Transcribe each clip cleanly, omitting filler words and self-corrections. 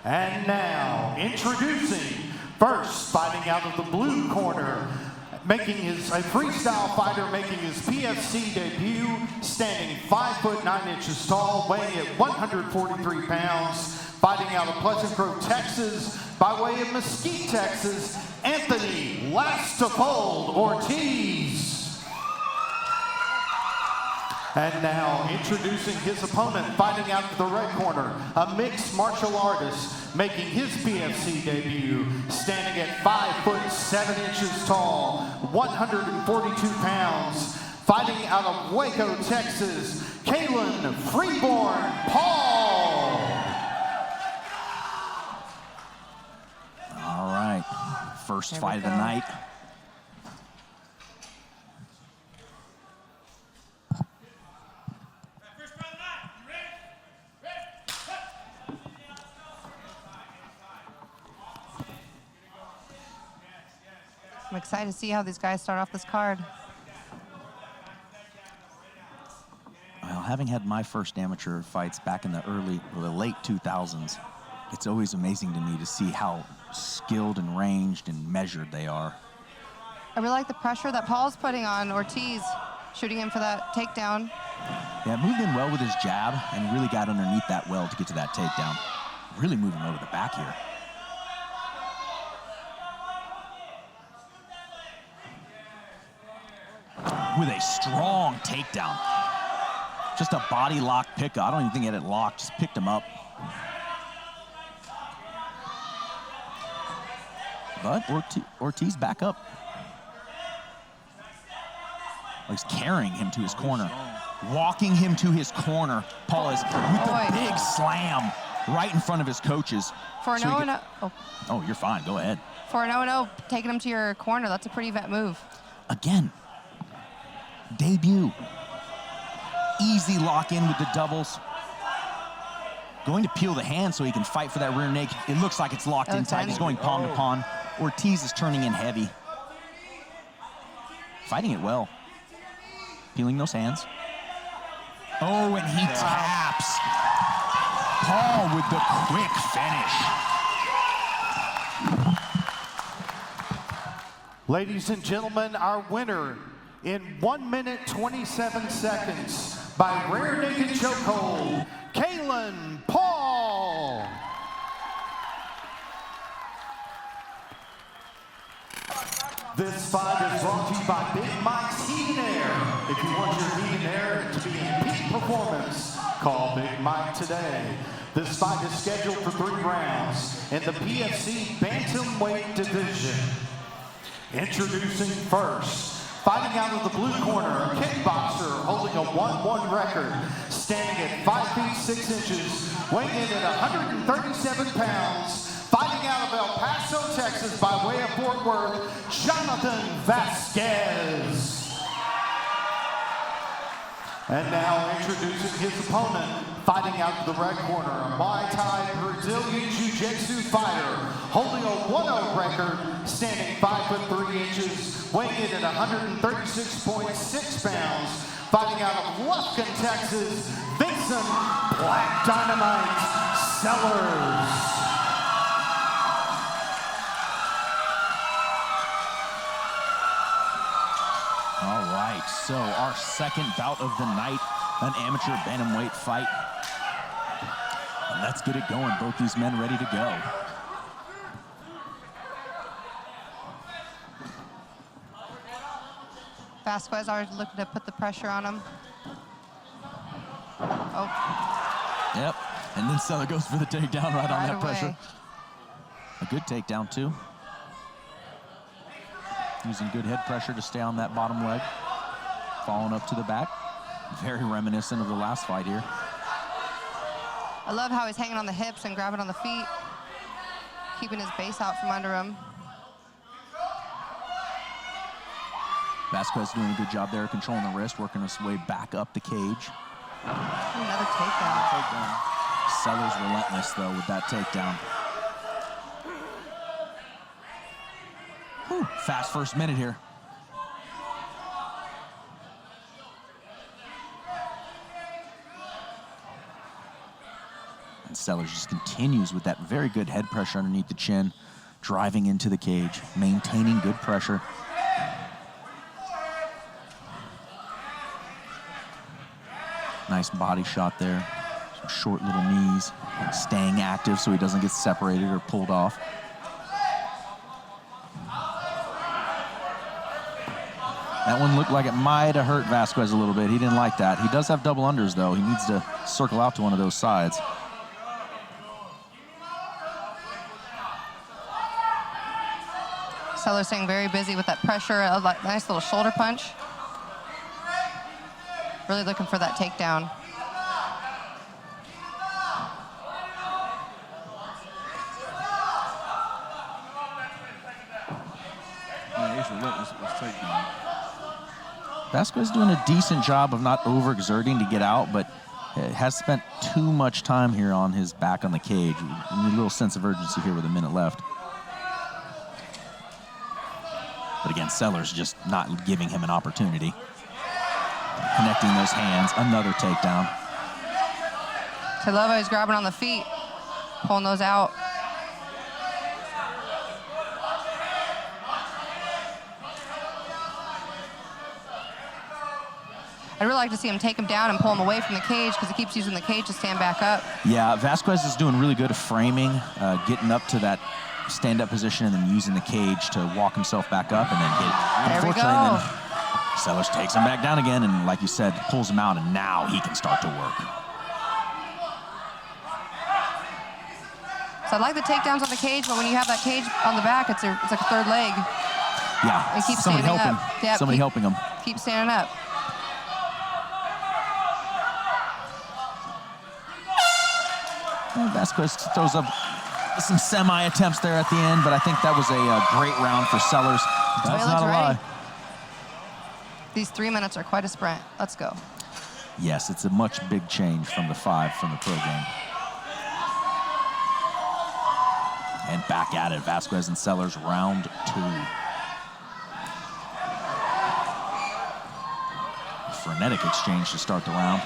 And now, introducing, first fighting out of the blue corner, making his a freestyle fighter making his PFC debut, standing 5'9" tall, weighing at 143 pounds, fighting out of Pleasant Grove, Texas, by way of Mesquite, Texas, Anthony Last to Fold Ortiz. And now, introducing his opponent, fighting out of the red corner, a mixed martial artist, making his PFC debut, standing at 5'7" tall, 142 pounds, fighting out of Waco, Texas, Cailean Freeborn Pahl. All right, first fight of the night. I'm excited to see how these guys start off this card. Well, having had my first amateur fights back in the late 2000s, it's always amazing to me to see how skilled and ranged and measured they are. I really like the pressure that Pahl's putting on Ortiz, shooting him for that takedown. Yeah, moved in well with his jab and really got underneath that well to get to that takedown. Really moving low to the back here. With a strong takedown. Just a body lock pickup. I don't even think he had it locked, just picked him up. But Ortiz back up. He's carrying him to his corner. Walking him to his corner. Pahl is with the big slam right in front of his coaches. For an 0-0. Oh, you're fine, go ahead. For an 0-0, taking him to your corner, that's a pretty vet move. Again, debut. Easy lock in with the doubles. Going to peel the hand so he can fight for that rear naked. It looks like it's locked in tight. He's going palm to palm. Ortiz is turning in heavy. Fighting it well. Peeling those hands. Oh, and he taps. Pahl with the quick finish. Ladies and gentlemen, our winner in 1 minute 27 seconds by rear naked chokehold, Cailean Pahl. This fight is brought to you by Big Mike's Heat and Air. If you want your heat and air to be in peak performance, call Big Mike today. This fight is scheduled for 3 rounds in the PFC Bantamweight division. Introducing first, fighting out of the blue corner, a kickboxer holding a 1-1 record, standing at 5 feet 6 inches, weighing in at 137 pounds, fighting out of El Paso, Texas, by way of Fort Worth, Jonathan Vasquez. And now introducing his opponent, fighting out of the red corner, a Muay Thai Brazilian Jiu-Jitsu fighter, holding a 1-0 record, standing 5 foot 3 inches, weighing in at 136.6 pounds, fighting out of Lufkin, Texas, Vinson, Black Dynamite, Sellars. All right, so our second bout of the night, an amateur bantamweight fight. And let's get it going. Both these men ready to go. Vasquez already looking to put the pressure on him. Oh. Yep, and then Sellars goes for the takedown right on that pressure. A good takedown too. Using good head pressure to stay on that bottom leg. Falling up to the back. Very reminiscent of the last fight here. I love how he's hanging on the hips and grabbing on the feet, keeping his base out from under him. Vasquez doing a good job there, controlling the wrist, working his way back up the cage. Another takedown. Sellars relentless though with that takedown. Whew, fast first minute here. Sellars just continues with that very good head pressure underneath the chin, driving into the cage, maintaining good pressure. Nice body shot there. Some short little knees, staying active so he doesn't get separated or pulled off. That one looked like it might have hurt Vasquez a little bit. He didn't like that. He does have double unders, though. He needs to circle out to one of those sides. Sellars staying very busy with that pressure. A nice little shoulder punch. Really looking for that takedown. Vasquez doing a decent job of not overexerting to get out, but has spent too much time here on his back on the cage. We need a little sense of urgency here with a minute left. But again, Sellars just not giving him an opportunity. Connecting those hands, another takedown. I love how he's grabbing on the feet, pulling those out. I'd really like to see him take him down and pull him away from the cage because he keeps using the cage to stand back up. Yeah, Vasquez is doing really good at framing, getting up to that stand-up position and then using the cage to walk himself back up and then hit. There we go. Sellars takes him back down again and, like you said, pulls him out, and now he can start to work. So I like the takedowns on the cage, but when you have that cage on the back, it's like a third leg. Yeah, And keep somebody standing helping. up. Yep, Somebody helping him. Keep standing up. And Vasquez throws up some semi-attempts there at the end, but I think that was a great round for Sellars. That's not a lie. These 3 minutes are quite a sprint. Let's go. Yes, it's a much big change from the 5 from the program. And back at it, Vasquez and Sellars, round 2. Frenetic exchange to start the round.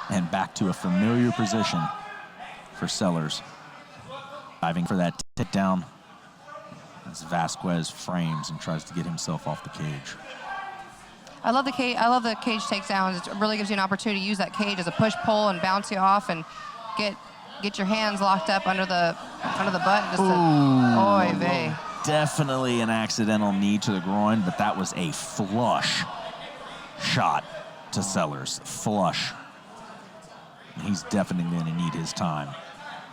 And back to a familiar position for Sellars. Diving for that takedown as Vasquez frames and tries to get himself off the cage. I love the cage takedowns. It really gives you an opportunity to use that cage as a push-pull and bounce you off and get your hands locked up under the butt. Just oy vey. Definitely an accidental knee to the groin, but that was a flush shot to Sellars. Flush. He's definitely going to need his time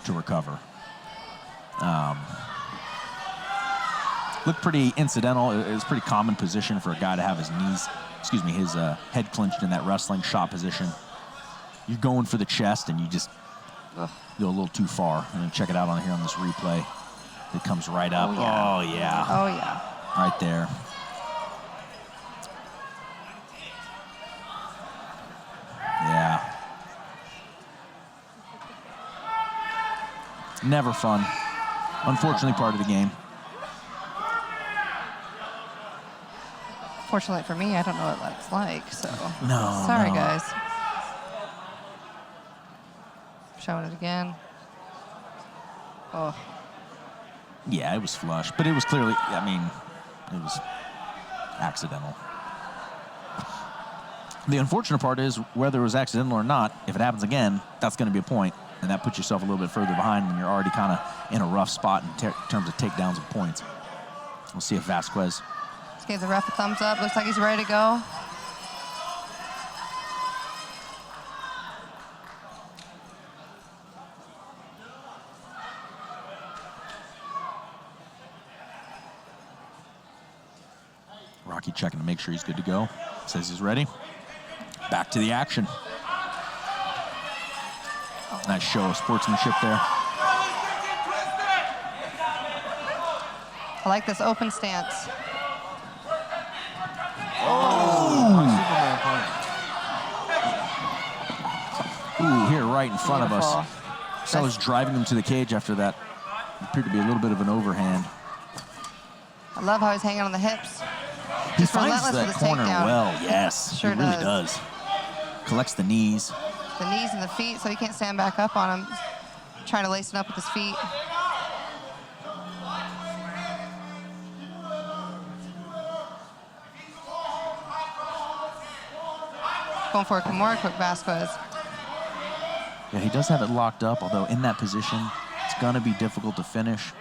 to recover. Looked pretty incidental. It was a pretty common position for a guy to have his his head clenched in that wrestling shot position. You're going for the chest and you just go a little too far. And check it out on here on this replay. It comes right up. Oh, yeah. Oh, yeah. Oh, yeah. Right there. Yeah. Never fun. Unfortunately, part of the game. Fortunately for me, I don't know what that's like, so. No. Sorry, guys. Showing it again. Oh. Yeah, it was flush, but it was clearly, I mean, it was accidental. The unfortunate part is, whether it was accidental or not, if it happens again, that's going to be a point, and that puts yourself a little bit further behind when you're already kind of in a rough spot in terms of takedowns and points. We'll see if Vasquez. Just gave the ref a thumbs up. Looks like he's ready to go. Rocky checking to make sure he's good to go. Says he's ready. Back to the action. Nice show of sportsmanship there. I like this open stance. Ooh, here right in front of us. Beautiful. Sellars driving him to the cage after that. Appeared to be a little bit of an overhand. I love how he's hanging on the hips. He Just finds relentless that with his corner takedown. well, yes. Sure he really does. collects the knees. The knees and the feet, so he can't stand back up on him. Trying to lace it up with his feet. Going for a Kimura quick Vasquez. Yeah, he does have it locked up, although in that position, it's going to be difficult to finish.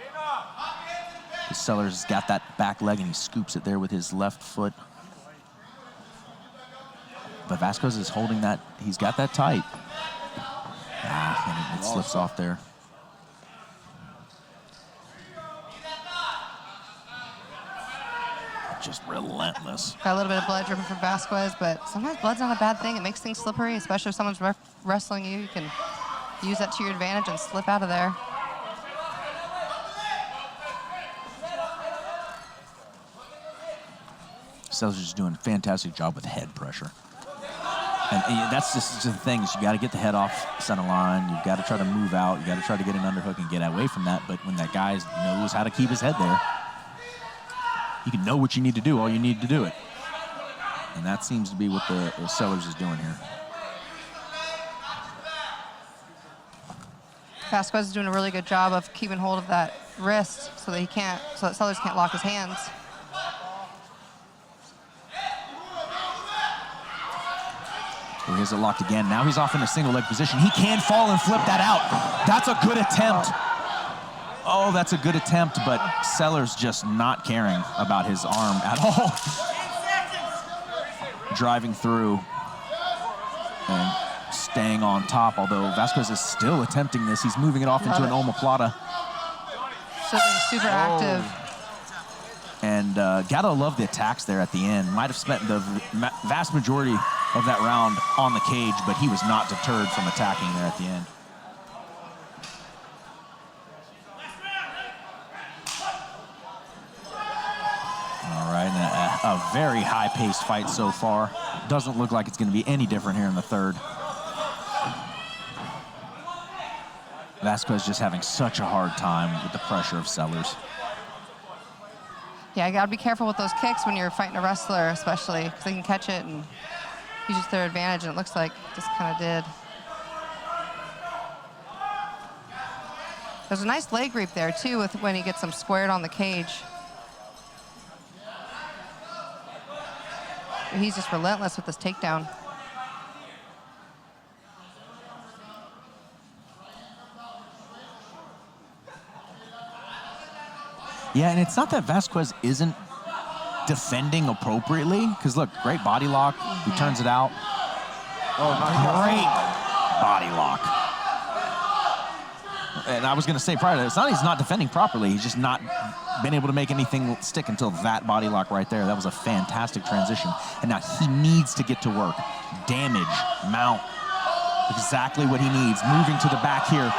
Sellars has got that back leg, and he scoops it there with his left foot. But Vasquez is holding that. He's got that tight. And it slips off there. Just relentless. Got a little bit of blood dripping from Vasquez, but sometimes blood's not a bad thing. It makes things slippery, especially if someone's wrestling you. You can use that to your advantage and slip out of there. Sellars is doing a fantastic job with head pressure. And that's just the thing, is you got to get the head off center line. You've got to try to move out. You got to try to get an underhook and get away from that. But when that guy knows how to keep his head there, you can know what you need to do. All you need to do it. And that seems to be what the Sellars is doing here. Vasquez is doing a really good job of keeping hold of that wrist so that Sellars can't lock his hands. He has it locked again. Now he's off in a single leg position. He can fall and flip that out. That's a good attempt. Oh, that's a good attempt, but Sellars just not caring about his arm at all. Driving through and staying on top, although Vasquez is still attempting this. He's moving it off into an omoplata. So being super active. And gotta love the attacks there at the end. Might have spent the vast majority of that round on the cage, but he was not deterred from attacking there at the end. All right, and a very high-paced fight so far. Doesn't look like it's going to be any different here in the third. Vasquez just having such a hard time with the pressure of Sellars. Yeah, you gotta be careful with those kicks when you're fighting a wrestler, especially, because they can catch it and use it to their advantage, and it looks like just kind of did. There's a nice leg reap there, too, with when he gets them squared on the cage. He's just relentless with this takedown. Yeah, and it's not that Vasquez isn't defending appropriately, because look, great body lock. He turns it out. Oh, Great body lock. And I was going to say prior to that, it's not he's not defending properly. He's just not been able to make anything stick until that body lock right there. That was a fantastic transition. And now he needs to get to work. Damage, mount, exactly what he needs. Moving to the back here.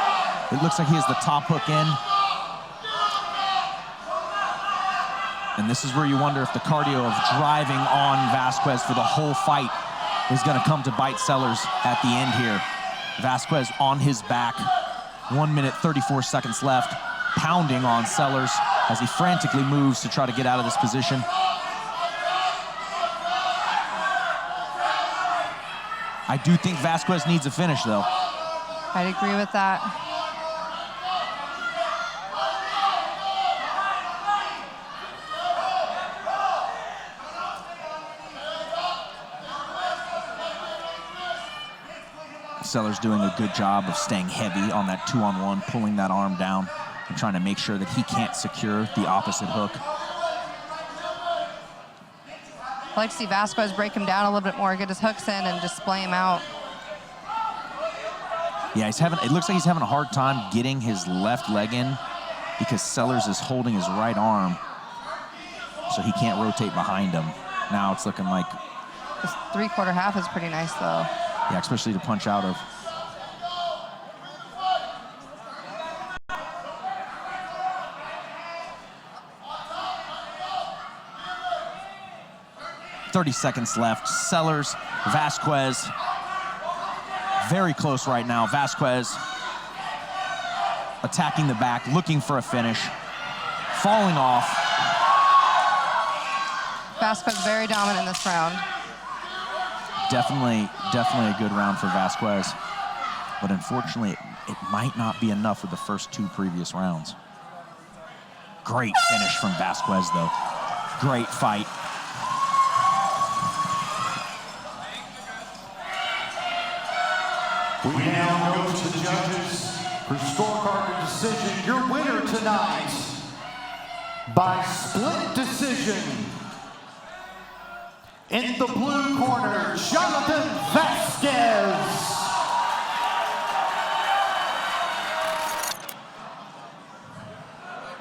It looks like he has the top hook in. And this is where you wonder if the cardio of driving on Vasquez for the whole fight is going to come to bite Sellars at the end here. Vasquez on his back, 1 minute, 34 seconds left, pounding on Sellars as he frantically moves to try to get out of this position. I do think Vasquez needs a finish, though. I'd agree with that. Sellars doing a good job of staying heavy on that 2-on-1, pulling that arm down and trying to make sure that he can't secure the opposite hook. I'd like to see Vasquez break him down a little bit more, get his hooks in, and just splay him out. Yeah, it looks like he's having a hard time getting his left leg in because Sellars is holding his right arm so he can't rotate behind him. Now it's looking like... This 3/4 half is pretty nice, though. Yeah, especially to punch out of. .30 seconds left. Sellars, Vasquez. Very close right now. Vasquez attacking the back, looking for a finish. Falling off. Vasquez very dominant in this round. Definitely a good round for Vasquez. But unfortunately, it might not be enough with the first 2 previous rounds. Great finish from Vasquez, though. Great fight. We now go to the judges for scorecard decision. Your winner tonight by split decision. In the blue corner, Jonathan Vasquez.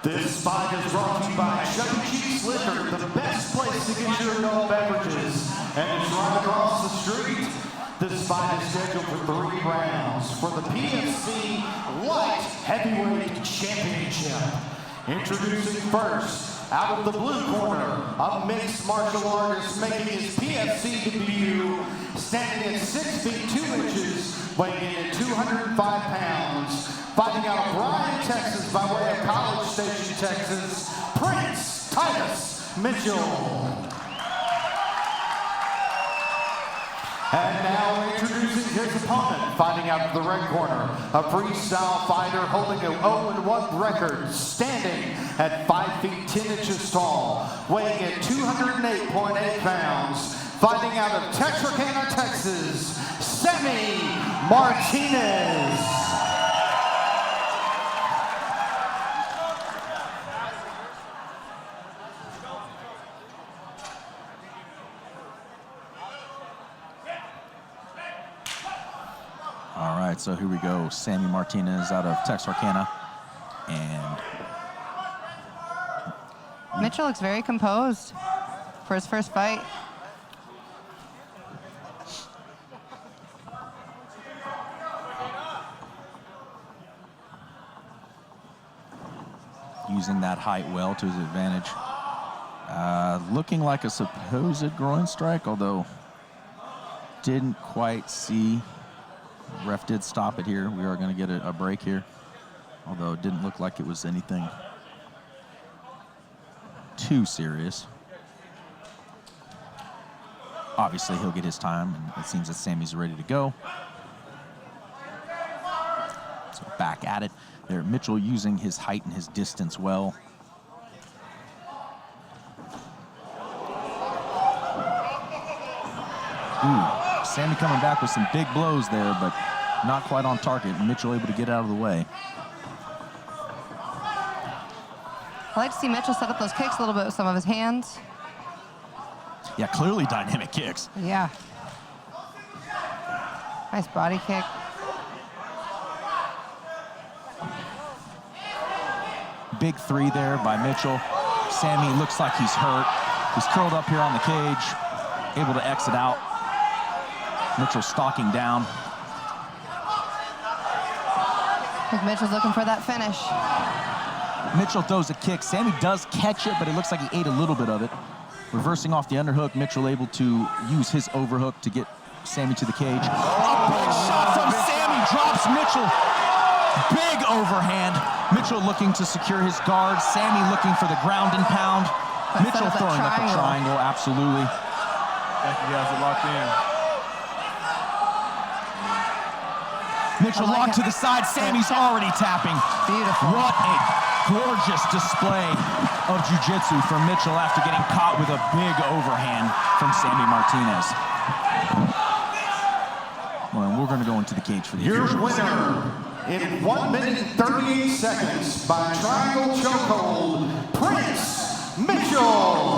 This fight is brought to you by Chuck E. Cheese Liquor, the best place to get your adult beverages. And it's right across the street. This fight is scheduled for 3 rounds for the PFC Light Heavyweight Championship. Introducing first, out of the blue corner, a mixed martial artist making his PFC debut, standing at 6 feet 2 inches, weighing in at 205 pounds, fighting out of Bryan, Texas, by way of College Station, Texas, Titus Mitchell. And now introducing his opponent, fighting out of the red corner, a freestyle fighter holding an 0-1 record, standing at 5 feet 10 inches tall, weighing at 208.8 pounds, fighting out of Texarkana, Texas, Sammy Martinez. All right, so here we go. Sammy Martinez out of Texarkana. And Mitchell looks very composed for his first fight. using that height well to his advantage. Looking like a supposed groin strike, although didn't quite see. Ref did stop it here. We are going to get a break here, although it didn't look like it was anything too serious. Obviously, he'll get his time, and it seems that Sammy's ready to go. So back at it. There, Mitchell using his height and his distance well. Ooh, Sammy coming back with some big blows there, but not quite on target. Mitchell able to get out of the way. I like to see Mitchell set up those kicks a little bit with some of his hands. Yeah, clearly dynamic kicks. Yeah. Nice body kick. Big three there by Mitchell. Sammy looks like he's hurt. He's curled up here on the cage, able to exit out. Mitchell stalking down. I think Mitchell's looking for that finish. Mitchell throws a kick. Sammy does catch it, but it looks like he ate a little bit of it. Reversing off the underhook, Mitchell able to use his overhook to get Sammy to the cage. A big shot from Sammy, drops Mitchell. Big overhand. Mitchell looking to secure his guard. Sammy looking for the ground and pound. Mitchell throwing up a triangle, absolutely. Thank you guys are locked in. Mitchell locked to the side. Sammy's already tapping. Beautiful. What a gorgeous display of jiu-jitsu from Mitchell after getting caught with a big overhand from Sammy Martinez. Well, and we're going to go into the cage for the Your officials. winner in 1 minute and 38 seconds by triangle chokehold, Prince Mitchell.